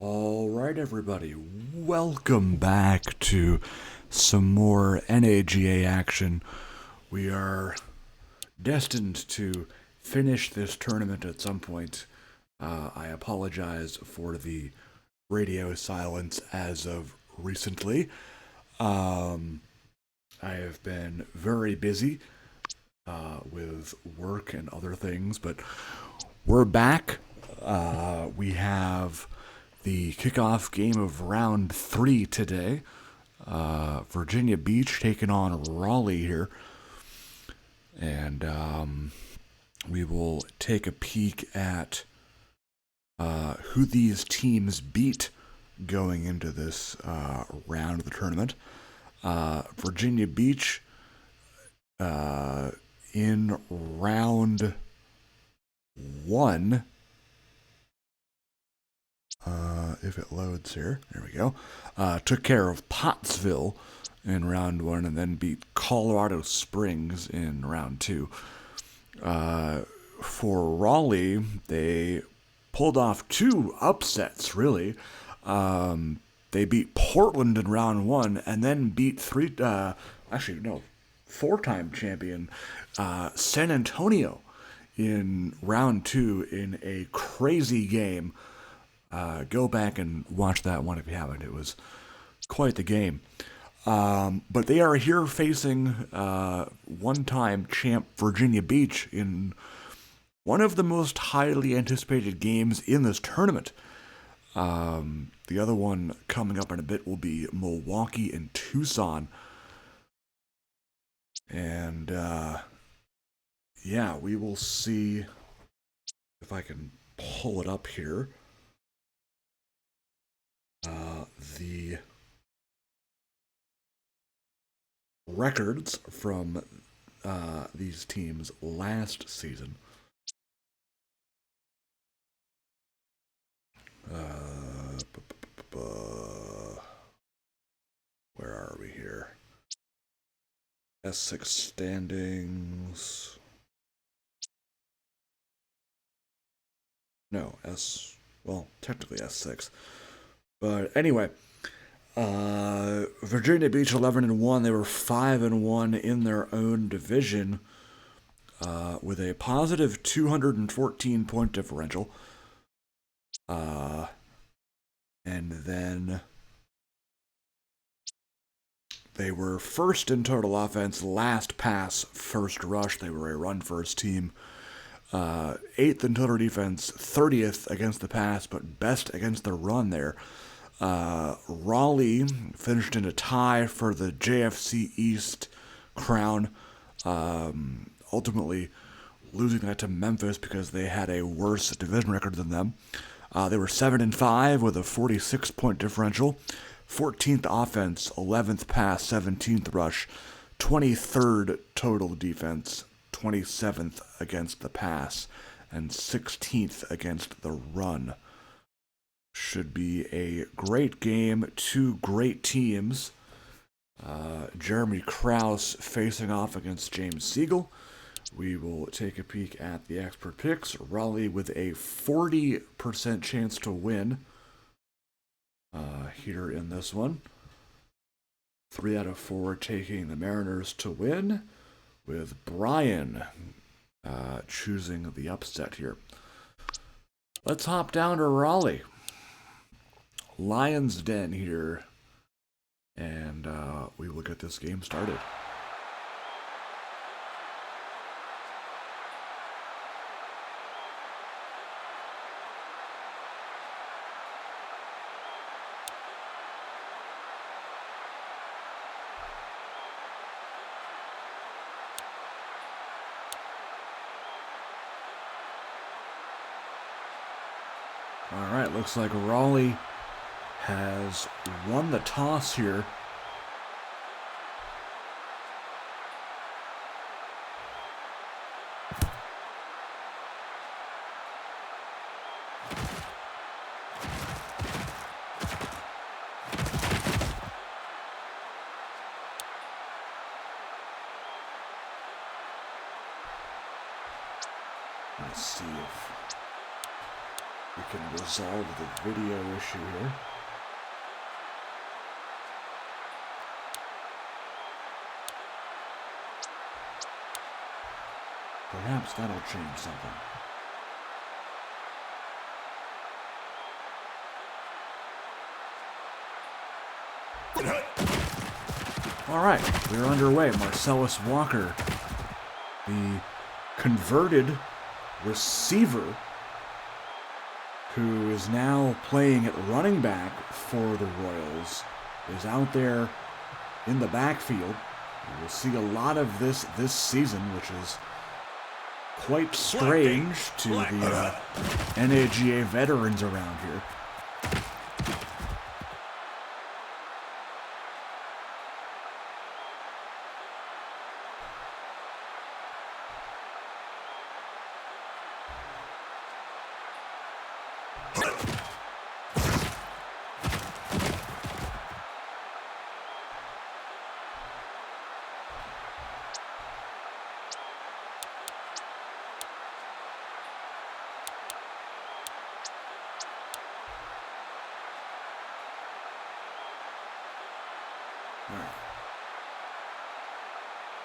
All right, everybody, welcome back to some more NAGA action. We are destined to finish this tournament at some point. I apologize for the radio silence as of recently. I have been very busy with work and other things, but we're back. We have the kickoff game of round 3 today. Virginia Beach taking on Raleigh here. And we will take a peek at who these teams beat going into this round of the tournament. Virginia Beach in round 1. If it loads here, there we go. Took care of Pottsville in round 1 and then beat Colorado Springs in round 2. For Raleigh, they pulled off 2 upsets, really. They beat Portland in round 1 and then beat 4-time champion San Antonio in round 2 in a crazy game. Go back and watch that one if you haven't. It was quite the game. But they are here facing one-time champ Virginia Beach in one of the most highly anticipated games in this tournament. The other one coming up in a bit will be Milwaukee and Tucson. And, we will see if I can pull it up here. The records from these teams last season. Where are we here? S6 standings. No, technically S6. But anyway, Virginia Beach 11-1. They were 5-1 in their own division, with a positive 214 point differential. And then they were first in total offense, last pass, first rush. They were a run-first team. 8th in total defense, 30th against the pass, but best against the run there. Raleigh finished in a tie for the JFC East crown, ultimately losing that to Memphis because they had a worse division record than them. They were 7-5 with a 46-point differential, 14th offense, 11th pass, 17th rush, 23rd total defense, 27th against the pass, and 16th against the run. Should be a great game. 2 great teams. Jeremy Krause facing off against James Siegel. We will take a peek at the expert picks. Raleigh with a 40% chance to win here in this one. 3 out of 4 taking the Mariners to win, with Brian choosing the upset here. Let's hop down to Raleigh. Lions Den here, and we will get this game started. All right, looks like Raleigh has won the toss here. Let's see if we can resolve the video issue here. Perhaps that'll change something. All right, we're underway. Marcellus Walker, the converted receiver who is now playing at running back for the Royals, is out there in the backfield. We'll see a lot of this season, which is quite strange to the NAGA veterans around here.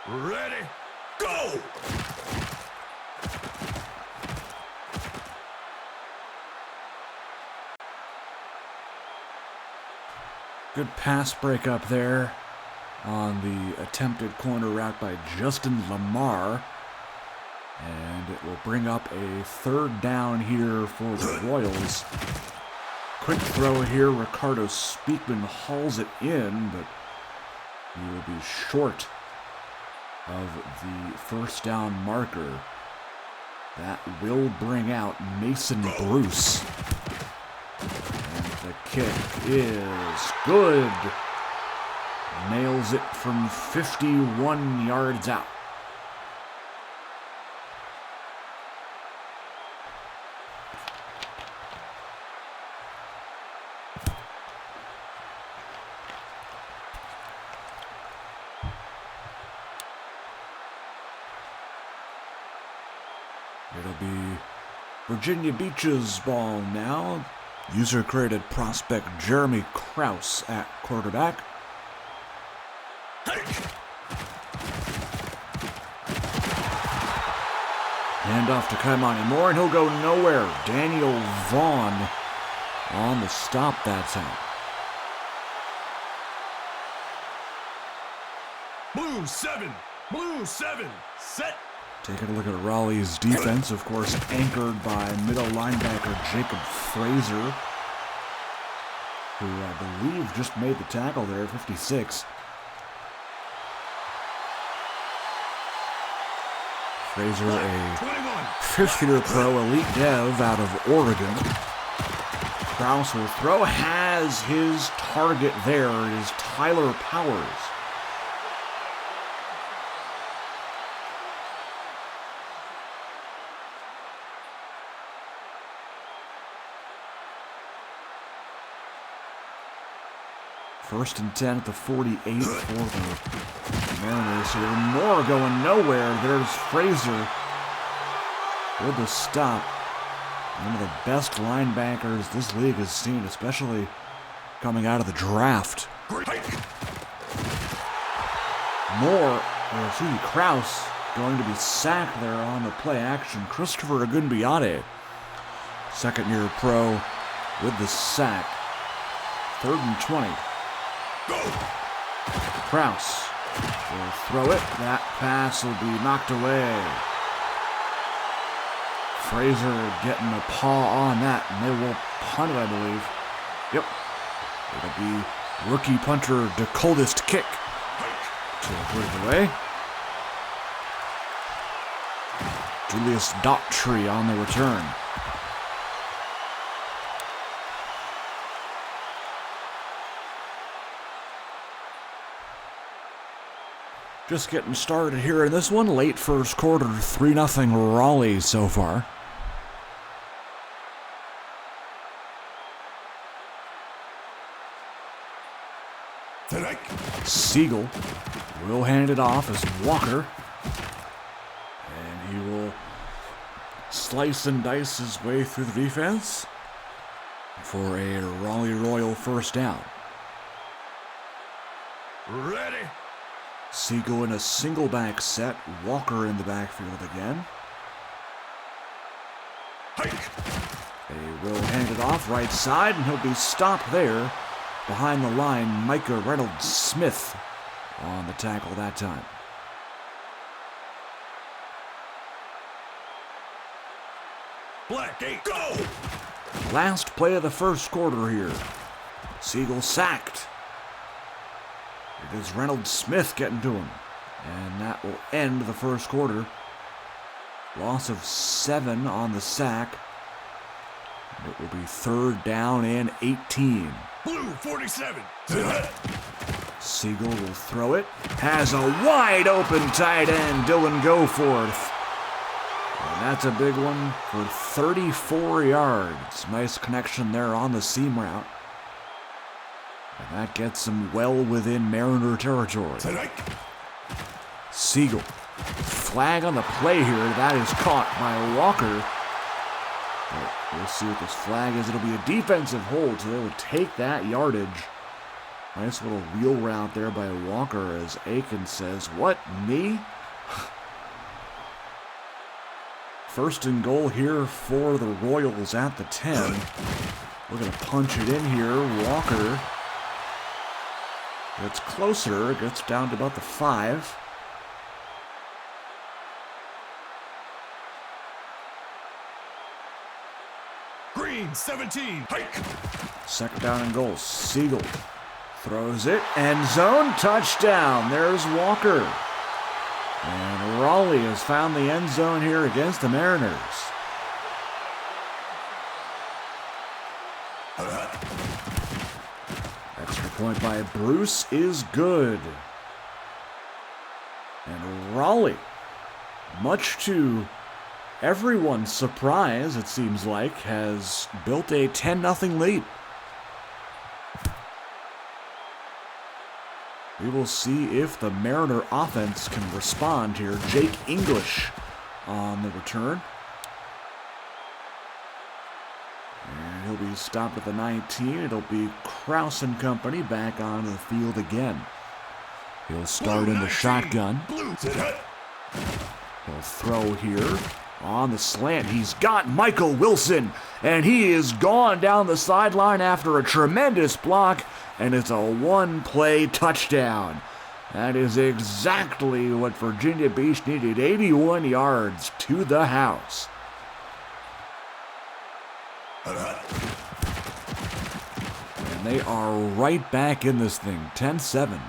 Ready, go! Good pass break up there on the attempted corner route by Justin Lamar. And it will bring up a third down here for the Royals. Quick throw here. Ricardo Speakman hauls it in, but he will be short of the first down marker. That will bring out Mason Bruce. And the kick is good. Nails it from 51 yards out. It'll be Virginia Beach's ball now. User-created prospect Jeremy Krause at quarterback. Handoff to Kaimani Moore, and he'll go nowhere. Daniel Vaughn on the stop that time. Blue 7, set. Taking a look at Raleigh's defense, of course, anchored by middle linebacker Jacob Frazier, who I believe just made the tackle there at 56. Frazier, a fifth-year pro elite dev out of Oregon. Krause will throw, has his target there. It is Tyler Powers. First and 10 at the 48 for the Mariners here. Moore going nowhere. There's Frazier with the stop. One of the best linebackers this league has seen, especially coming out of the draft. Krause going to be sacked there on the play action. Christopher Agunbiade, second-year pro, with the sack. 3rd and 20. Go. Krause will throw it. That pass will be knocked away. Frazier getting a paw on that, and they will punt it, I believe. Yep. It'll be rookie punter DeColdest kick to put it away. Julius Daughtry on the return. Just getting started here in this one. Late first quarter, 3-0 Raleigh so far. Siegel will hand it off as Walker. And he will slice and dice his way through the defense. for a Raleigh Royal first down. Ready. Siegel in a single back set. Walker in the backfield again. Hike. They will hand it off right side, and he'll be stopped there. Behind the line, Micah Reynolds-Smith on the tackle that time. Black 8, go! Last play of the first quarter here. Siegel sacked. It is Reynolds-Smith getting to him. And that will end the first quarter. Loss of 7 on the sack. It will be 3rd down and 18. Blue 47. Siegel will throw it. Has a wide open tight end, Dylan Goforth. And that's a big one for 34 yards. Nice connection there on the seam route. And that gets him well within Mariner territory. Siegel. Flag on the play here. That is caught by Walker. But we'll see what this flag is. It'll be a defensive hold, so they would take that yardage. Nice little wheel route there by Walker as Aiken says, "What, me?" First and goal here for the Royals at the 10. We're going to punch it in here. Walker gets closer, gets down to about the 5. Green 17. Hike. Second down and goal. Siegel throws it. End zone. Touchdown. There's Walker. And Raleigh has found the end zone here against the Mariners. Extra point by Bruce is good. And Raleigh, much to everyone's surprise, it seems like, has built a 10-0 lead. We will see if the Mariner offense can respond here. Jake English on the return. And he'll be stopped at the 19. It'll be Kraus and company back onto the field again. He'll start in the shotgun. He'll throw here on the slant. He's got Michael Wilson, and he is gone down the sideline after a tremendous block. And it's a one-play touchdown. That is exactly what Virginia Beach needed. 81 yards to the house. And they are right back in this thing. 10-7.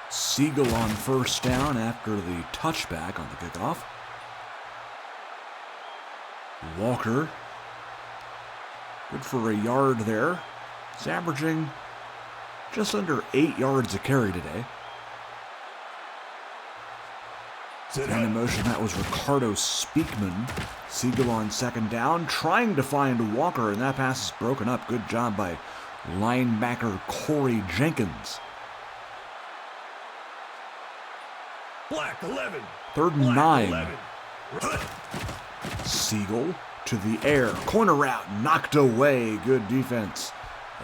Siegel on first down after the touchback on the kickoff. Walker, good for a yard there. He's averaging just under 8 yards a carry today. And in motion, that was Ricardo Speakman. Siegel on second down, trying to find Walker, and that pass is broken up. Good job by linebacker Corey Jenkins. Black 11. 3rd and 9. Siegel to the air. Corner route knocked away. Good defense.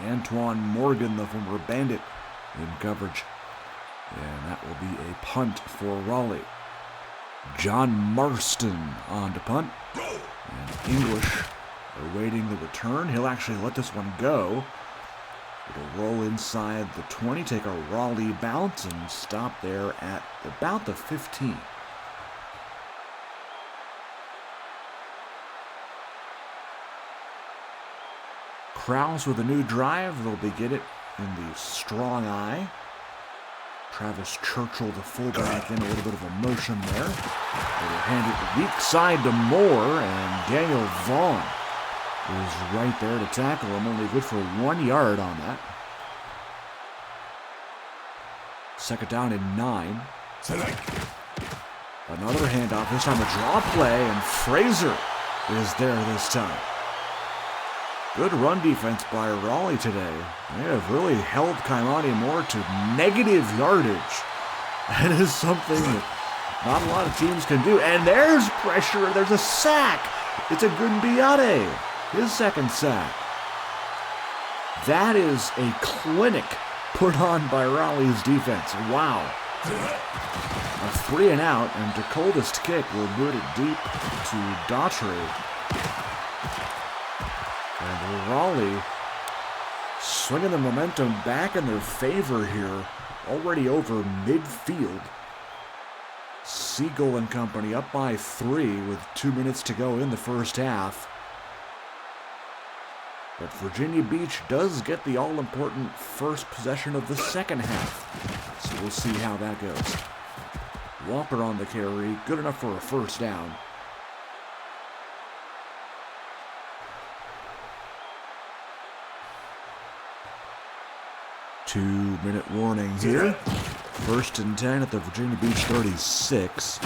Antoine Morgan, the former Bandit, in coverage. And that will be a punt for Raleigh. John Marston on to punt. And English awaiting the return. He'll actually let this one go. It'll roll inside the 20, take a Raleigh bounce, and stop there at about the 15. Kraus with a new drive. They'll begin it in the strong eye. Travis Churchill, the fullback, in a little bit of a motion there. They will hand it weak side to Moore, and Daniel Vaughn is right there to tackle him. Only good for 1 yard on that. Second down and 9. Select. Another handoff, this time a draw play, and Frazier is there this time. Good run defense by Raleigh today. They have really held Kaimani Moore to negative yardage. That is something that not a lot of teams can do. And there's pressure. There's a sack. It's a Gunbiade, his second sack. That is a clinic put on by Raleigh's defense. Wow. A 3 and out, and the coldest kick will boot it deep to Daughtry. And Raleigh swinging the momentum back in their favor here, already over midfield. Siegel and company up by 3 with 2 minutes to go in the first half. But Virginia Beach does get the all-important first possession of the second half. So we'll see how that goes. Walker on the carry, good enough for a first down. Two-minute warning here. First and 10 at the Virginia Beach 36.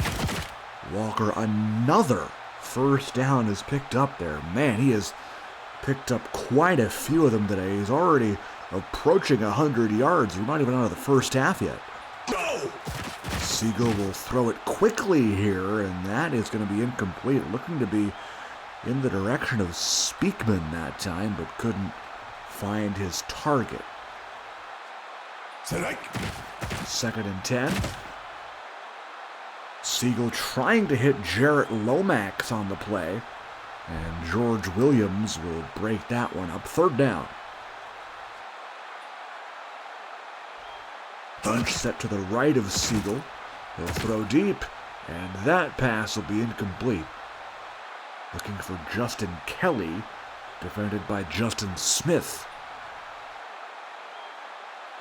Walker, another first down is picked up there. Man, he has picked up quite a few of them today. He's already approaching 100 yards. We're not even out of the first half yet. Go! Siegel will throw it quickly here, and that is going to be incomplete. Looking to be in the direction of Speakman that time, but couldn't find his target. Select. Second and 10. Siegel trying to hit Jarrett Lomax on the play, and George Williams will break that one up. Third down. Bunch set to the right of Siegel. He'll throw deep, and that pass will be incomplete. Looking for Justin Kelly, defended by Justin Smith.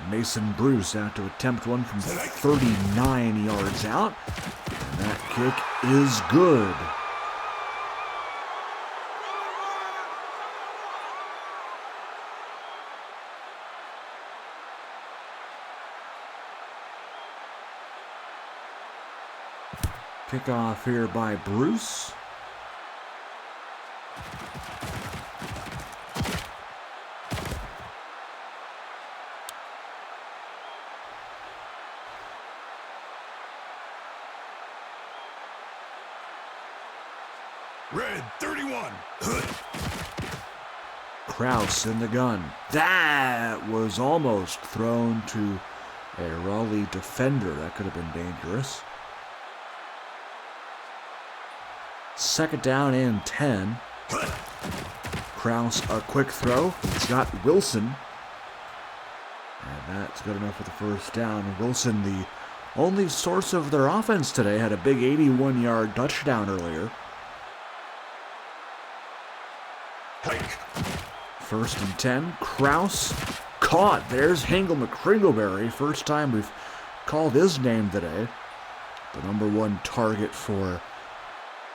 Mason Bruce out to attempt one from 39 yards out. And that kick is good. Kickoff here by Bruce. Red 31. Kraus in the gun. That was almost thrown to a Raleigh defender. That could have been dangerous. Second down and 10. Kraus, a quick throw. He's got Wilson. And that's good enough for the first down. Wilson, the only source of their offense today, had a big 81-yard touchdown earlier. Hike. First and 10. Kraus caught. There's Hangle McCringleberry. First time we've called his name today. The number one target for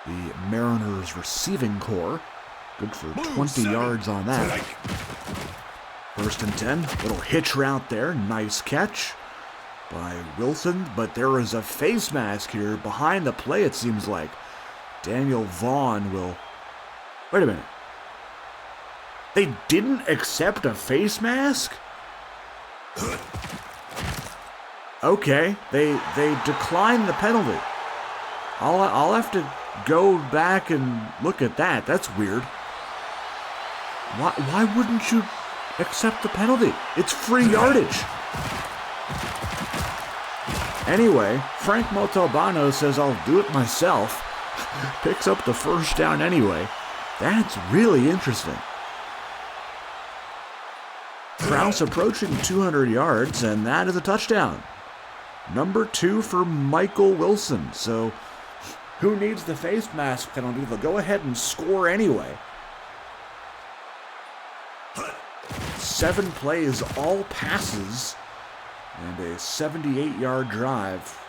the Mariners receiving corps. Good for 20 yards on that. First and 10. Little hitch route there. Nice catch by Wilson. But there is a face mask here behind the play, it seems like. Daniel Vaughn will... Wait a minute. They didn't accept a face mask? Okay, they declined the penalty. I'll have to go back and look at that. That's weird. Why wouldn't you accept the penalty? It's free yardage. Anyway, Frank Montalbano says I'll do it myself. Picks up the first down anyway. That's really interesting. Kraus approaching 200 yards, and that is a touchdown. Number 2 for Michael Wilson. So, who needs the face mask penalty? They'll go ahead and score anyway. 7 plays, all passes, and a 78-yard drive.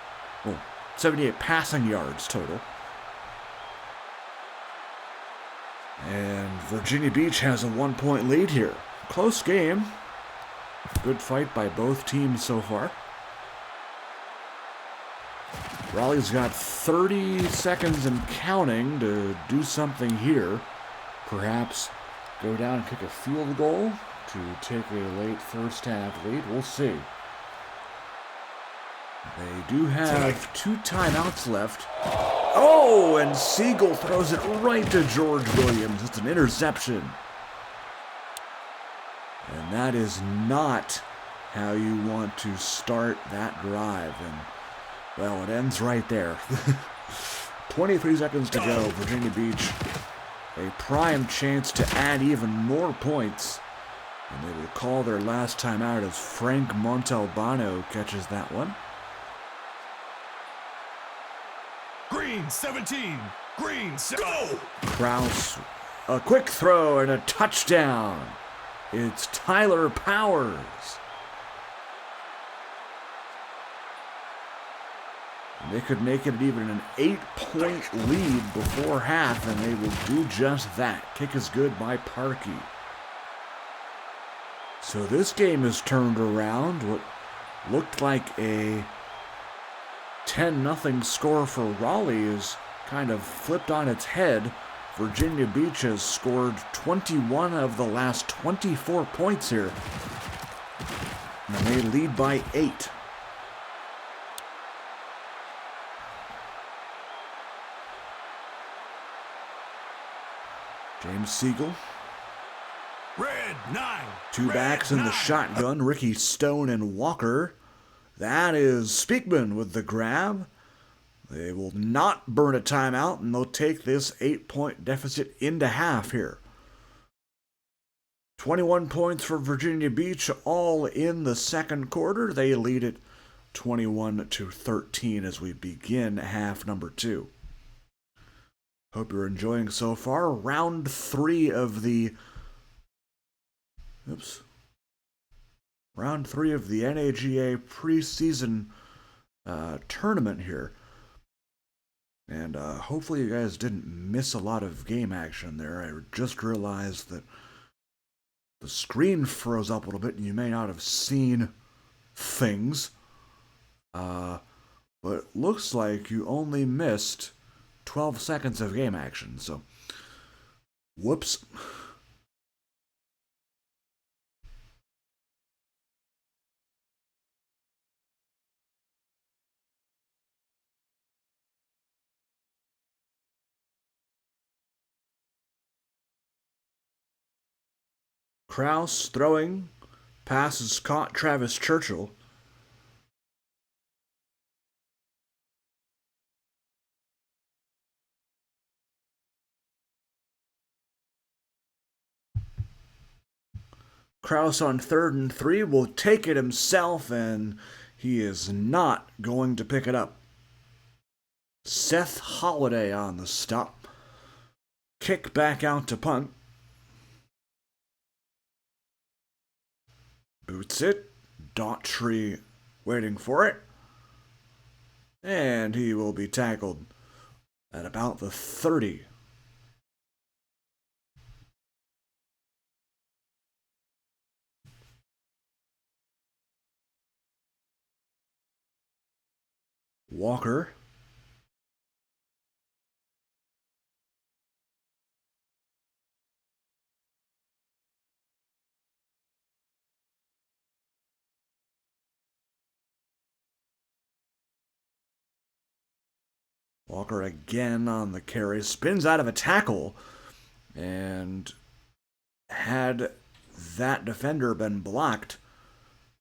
Well, 78 passing yards total. And Virginia Beach has a 1-point lead here. Close game. Good fight by both teams so far. Raleigh's got 30 seconds and counting to do something here. Perhaps go down and kick a field goal to take a late first half lead. We'll see. They do have 2 timeouts left. Oh, and Siegel throws it right to George Williams. It's an interception. And that is not how you want to start that drive. And, well, it ends right there. 23 seconds to go. Virginia Beach, a prime chance to add even more points. And they will call their last timeout as Frank Montalbano catches that one. Green 17. Green, go! Kraus, a quick throw and a touchdown. It's Tyler Powers. They could make it even an 8-point lead before half, and they will do just that. Kick is good by Parkey. So this game is turned around. What looked like a 10-0 score for Raleigh is kind of flipped on its head. Virginia Beach has scored 21 of the last 24 points here. And they lead by 8. James Siegel. Red 9. 2 backs in the shotgun. Ricky Stone and Walker. That is Speakman with the grab. They will not burn a timeout, and they'll take this 8-point deficit into half here. 21 points for Virginia Beach, all in the second quarter. They lead it 21-13 as we begin half number 2. Hope you're enjoying so far. Round 3 of the NAGA preseason tournament here. And hopefully you guys didn't miss a lot of game action there. I just realized that the screen froze up a little bit and you may not have seen things. But it looks like you only missed 12 seconds of game action. So, whoops. Kraus throwing, passes caught Travis Churchill. Kraus on 3rd and 3 will take it himself, and he is not going to pick it up. Seth Holliday on the stop. Kick back out to punt. Boots it. Daughtry waiting for it. And he will be tackled at about the 30. Walker. Walker again on the carry, spins out of a tackle, and had that defender been blocked,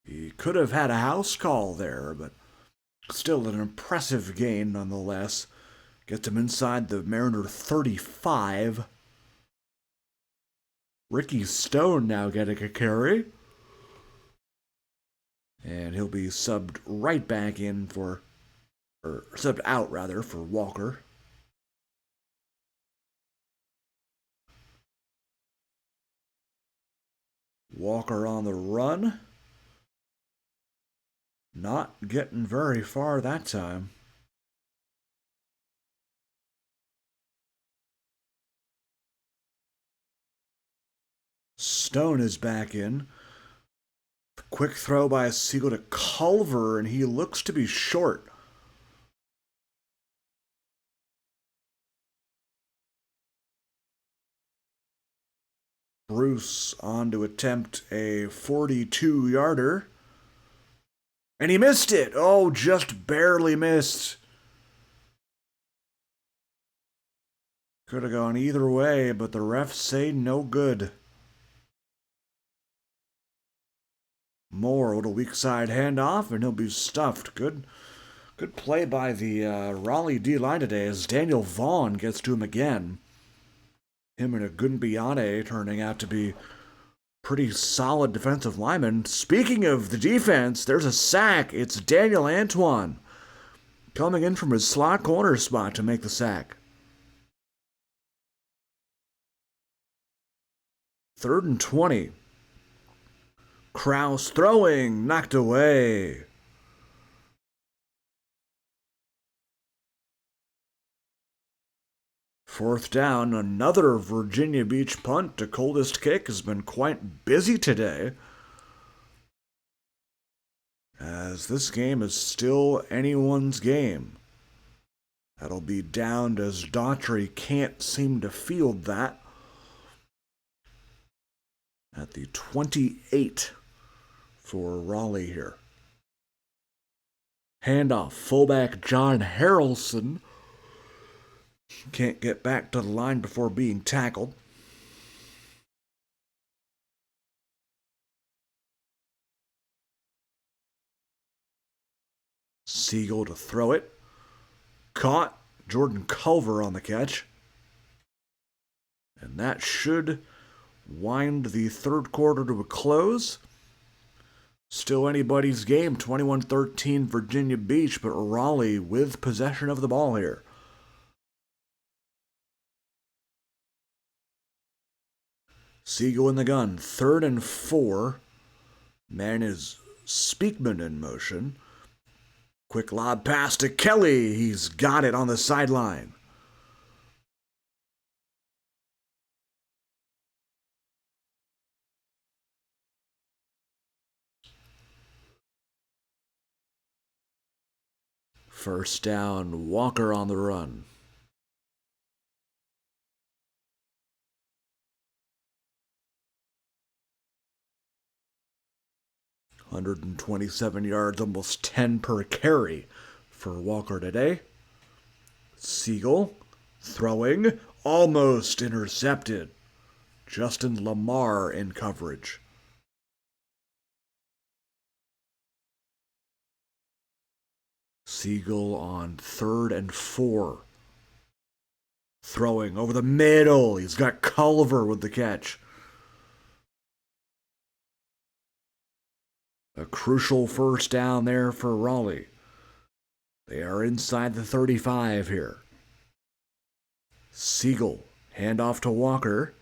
he could have had a house call there, but still an impressive gain nonetheless. Gets him inside the Mariner 35. Ricky Stone now getting a carry. And he'll be subbed right back in for, or subbed out rather, for Walker. Walker on the run. Not getting very far that time. Stone is back in. Quick throw by Siegel to Culver, and he looks to be short. Bruce on to attempt a 42-yarder. And he missed it. Oh, just barely missed. Could have gone either way, but the refs say no good. Moore with a weak side handoff, and he'll be stuffed. Good play by the Raleigh D-line today as Daniel Vaughn gets to him again. Him and Agunbiane turning out to be pretty solid defensive linemen. Speaking of the defense, there's a sack. It's Daniel Antoine coming in from his slot corner spot to make the sack. 3rd and 20. Kraus throwing, knocked away. Fourth down, another Virginia Beach punt. The coldest kick has been quite busy today, as this game is still anyone's game. That'll be downed as Daughtry can't seem to field that. At the 28 for Raleigh here. Handoff, fullback John Harrelson can't get back to the line before being tackled. Siegel to throw it. Caught. Jordan Culver on the catch. And that should wind the third quarter to a close. Still anybody's game, 21-13 Virginia Beach, but Raleigh with possession of the ball here. Siegel in the gun, 3rd and 4. Man is Speakman in motion. Quick lob pass to Kelly. He's got it on the sideline. First down, Walker on the run. $127 yards, almost 10 per carry for Walker today. Siegel throwing, almost intercepted. Justin Lamar in coverage. Siegel on 3rd and 4. Throwing over the middle. He's got Culver with the catch. A crucial first down there for Raleigh. They are inside the 35 here. Siegel, handoff to Walker.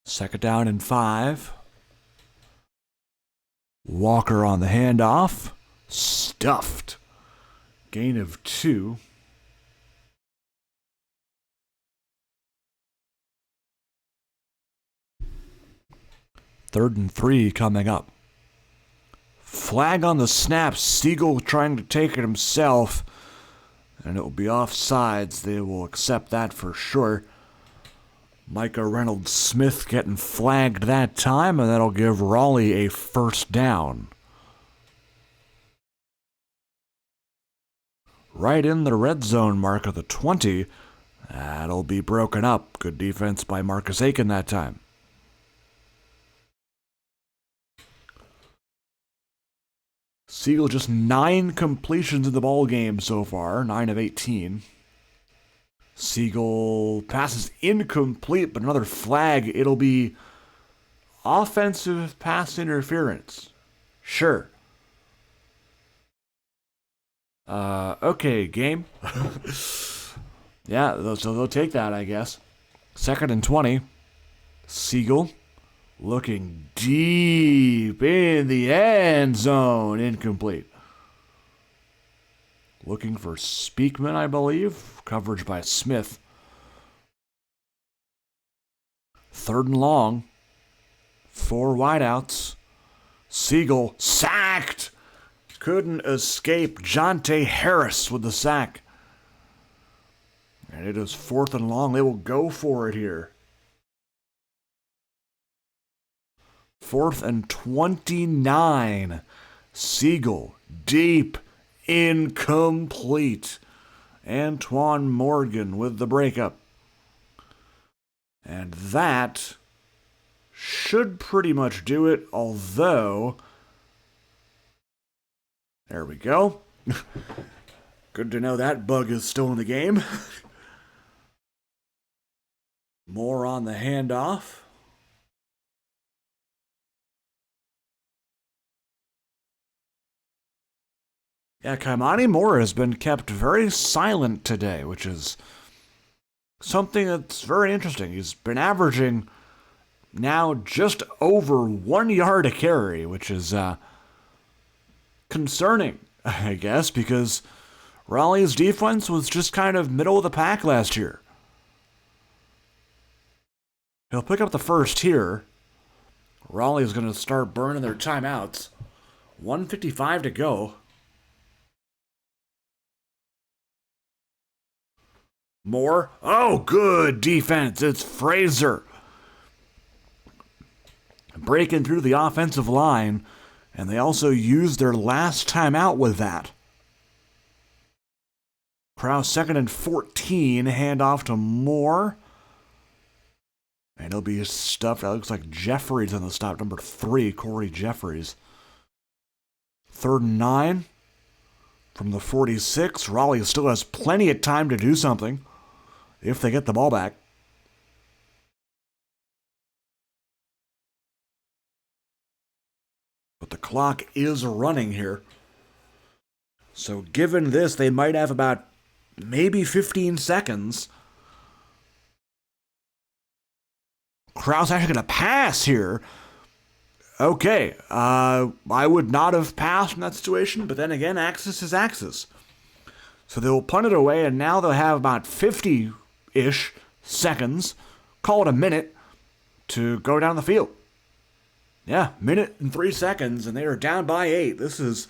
Second down and 5. Walker on the handoff. Stuffed. Gain of 2. Third and 3 coming up. Flag on the snap. Siegel trying to take it himself. And it will be offsides. They will accept that for sure. Micah Reynolds-Smith getting flagged that time, and that'll give Raleigh a first down. Right in the red zone mark of the 20. That'll be broken up. Good defense by Marcus Aiken that time. Siegel just 9 completions in the ball game so far, 9 of 18. Siegel passes incomplete, but another flag. It'll be offensive pass interference. Sure. Okay, game. Yeah, so they'll take that, I guess. 2nd and 20. Siegel looking deep in the end zone. Incomplete. Looking for Speakman, I believe. Coverage by Smith. 3rd and long. 4 wideouts. Siegel sacked. couldn't escape Jonte Harris with the sack. And it is 4th and long. They will go for it here. 4th and 29. Siegel, deep, incomplete. Antoine Morgan with the breakup. And that should pretty much do it, although... There we go. Good to know that bug is still in the game. More on the handoff. Yeah, Kaimani Moore has been kept very silent today, which is something that's very interesting. He's been averaging now just over 1 yard a carry, which is concerning, I guess, because Raleigh's defense was just kind of middle of the pack last year. He'll pick up the first here. Raleigh's going to start burning their timeouts. 1:55 to go. Moore. Oh, good defense. It's Fraser. Breaking through the offensive line, and they also used their last timeout with that. Krause 2nd and 14. Handoff to Moore. And he'll be stuffed. That looks like Jeffries on the stop. Number 3, Corey Jeffries. 3rd and 9. From the 46. Raleigh still has plenty of time to do something if they get the ball back. But the clock is running here. So given this, they might have about maybe 15 seconds. Krause actually going to pass here. Okay, I would not have passed in that situation, but then again, Axis is Axis. So they'll punt it away, and now they'll have about 50-ish seconds, call it a minute, to go down the field. Yeah, minute and 3 seconds, and they are down by 8. This is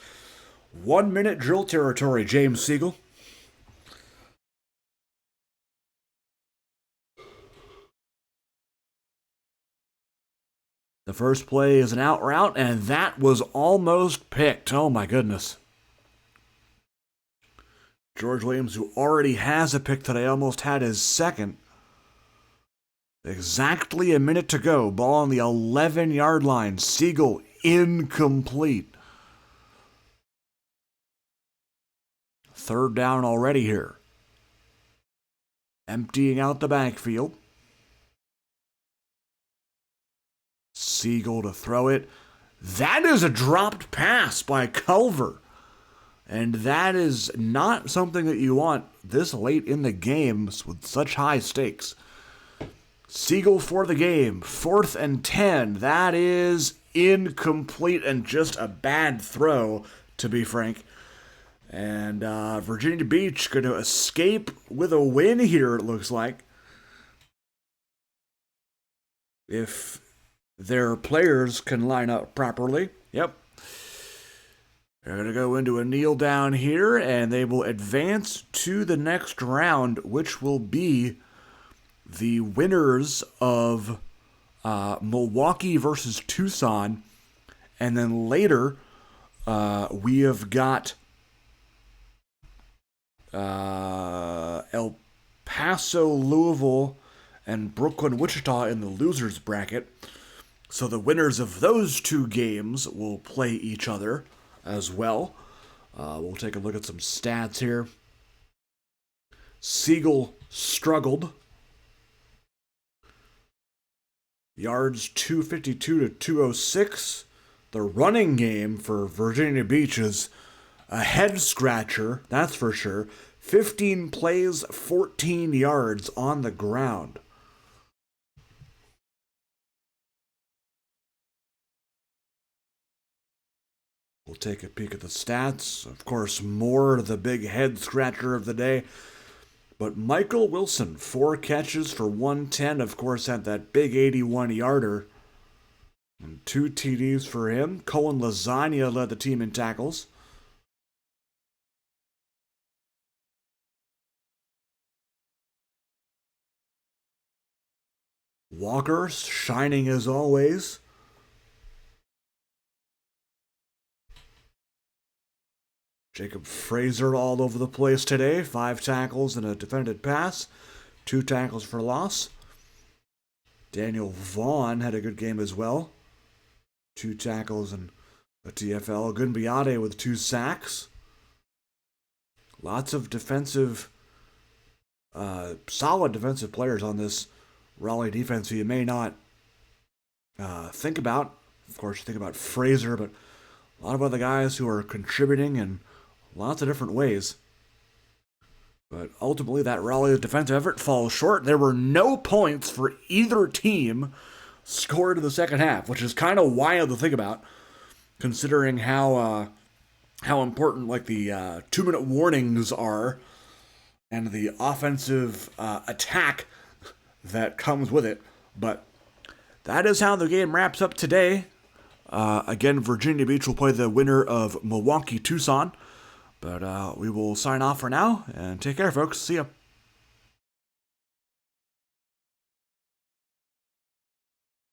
1 minute drill territory, James Siegel. The first play is an out route, and that was almost picked. Oh, my goodness. George Williams, who already has a pick today, almost had his second. Exactly a minute to go. Ball on the 11-yard line. Siegel incomplete. 3rd down already here. Emptying out the backfield. Siegel to throw it. That is a dropped pass by Culver. And that is not something that you want this late in the game with such high stakes. Siegel for the game. 4th and 10. That is incomplete and just a bad throw, to be frank. And Virginia Beach going to escape with a win here, it looks like. If their players can line up properly. Yep. They're going to go into a kneel down here, and they will advance to the next round, which will be the winners of Milwaukee versus Tucson. And then later, we have got El Paso, Louisville, and Brooklyn, Wichita in the losers bracket. So the winners of those 2 games will play each other as well. We'll take a look at some stats here. Siegel struggled. Yards 252 to 206. The running game for Virginia Beach is a head scratcher, that's for sure. 15 plays, 14 yards on the ground. We'll take a peek at the stats. Of course, Moore, the big head scratcher of the day. But Michael Wilson, 4 catches for 110. Of course, had that big 81-yarder. And 2 TDs for him. Colin Lasagna led the team in tackles. Walker shining as always. Jacob Fraser all over the place today. 5 tackles and a defended pass. 2 tackles for loss. Daniel Vaughn had a good game as well. 2 tackles and a TFL. Gunbiade with 2 sacks. Lots of defensive, solid defensive players on this Raleigh defense who you may not think about. Of course, you think about Fraser, but a lot of other guys who are contributing in lots of different ways. But ultimately, that Raleigh defensive effort falls short. There were no points for either team scored in the second half, which is kind of wild to think about, considering how important like the 2-minute warnings are and the offensive attack that comes with it. But that is how the game wraps up today. Again, Virginia Beach will play the winner of Milwaukee-Tucson. But we will sign off for now, and take care, folks. See ya.